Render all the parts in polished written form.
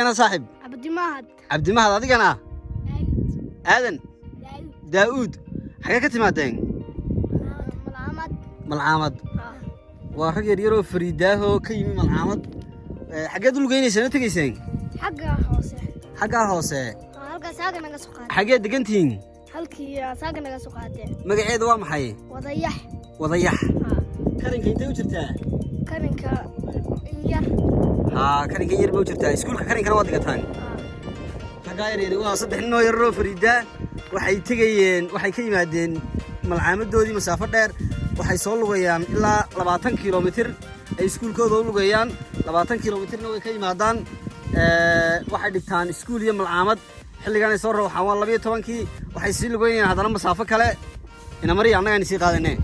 أنا صاحب عبد المهد هذيك أنا آذن داود حاجة كتمادين ملعامد وحاجة يرو فريداه كيمي ملعامد حاجة دول جايين سنة تجيسين حاجة هوسة حاجة دقنتين مقعد وام حي وضيح كارنك انت وجرتها كارنك يربو وجرتها اسكولك كارنك انا ودقتان حاجة يري waa saddex noo yaro Farida waxay tagayeen waxay ka yimaadeen malcaamaddoodii masaafo dheer waxay soo lugayaan ilaa 20 kilomitir ay iskuulkooda u lugayaan 20 kilomitirna way ka yimaadaan waxay dhigtaan iskuul iyo malcaamad xilligan ay soo rooxaan waa 12kii waxay sii lugayeen hadana masaafo kale ina mari annaga sii qaadanay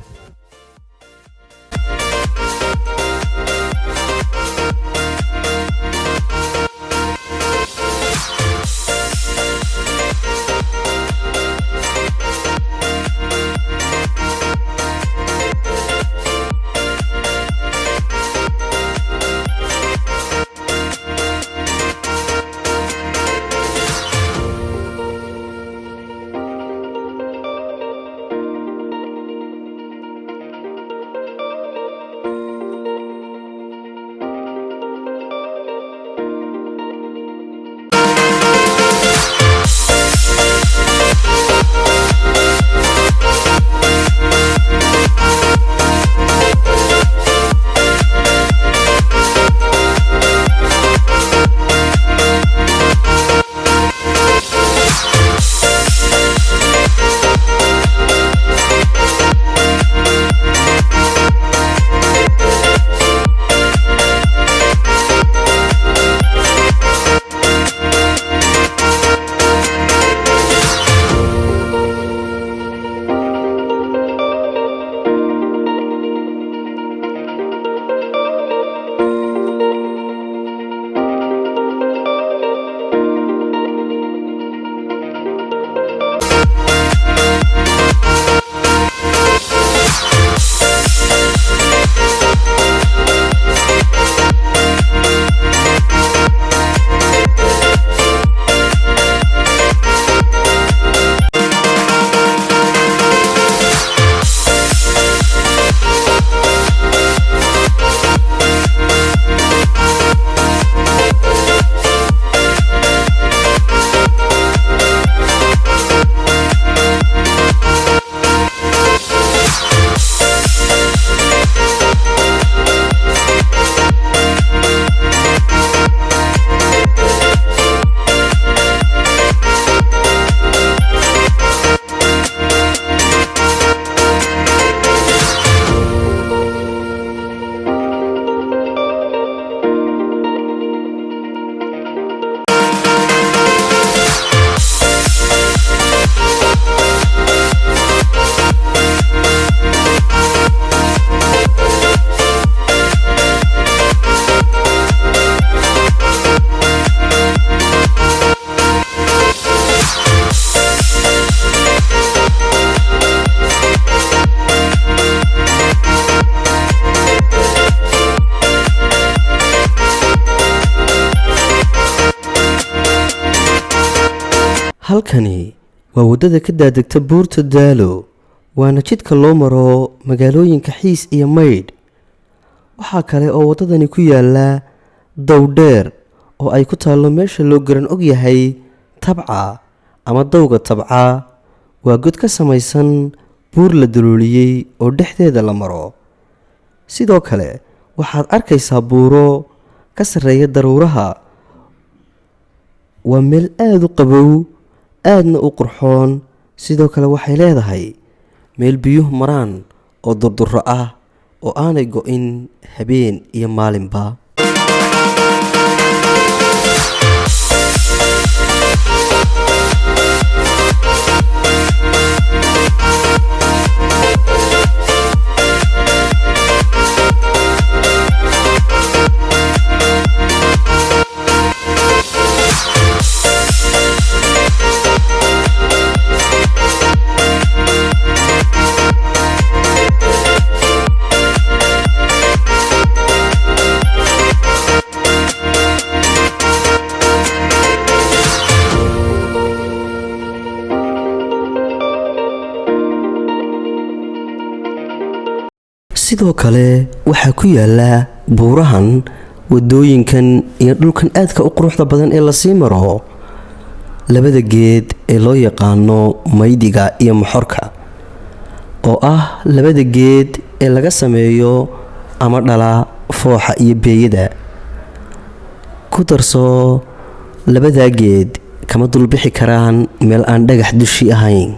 halkani waa wadada ka daadegta buurta Daalo waana jidka loo maro magaalooyinka Xiis iyo Maydh waxa kale oo wadadani ku yaala Dowdheer oo ay ku taalo meesha loo garan og yahay Tabca ama Dowga Tabca waa god ka samaysan buur la dalooliyay oo dhexdeeda la maro sidoo kale waxaad arkaysaa buuro ka sareeya daruuraha waa meel aad u qabow aadna u qurxoon sidoo kale waxay leedahay meel biyuhu maraan oo durdurro ah oo aanay go'in habeen iyo maalinba sidoo kale waxaa ku yaala buurahan wadooyinkan iyo dhulkan aadka u quruxda badan ee lasii maro labada geed ee loo yaqaano maydiga iyo moxorka oo ah labada geed ee laga sameeyo ama dhala fooxa iyo beeyada. ku darso labadaa geed kama dulbixi karaan meel aan dhagax dushi ahayn.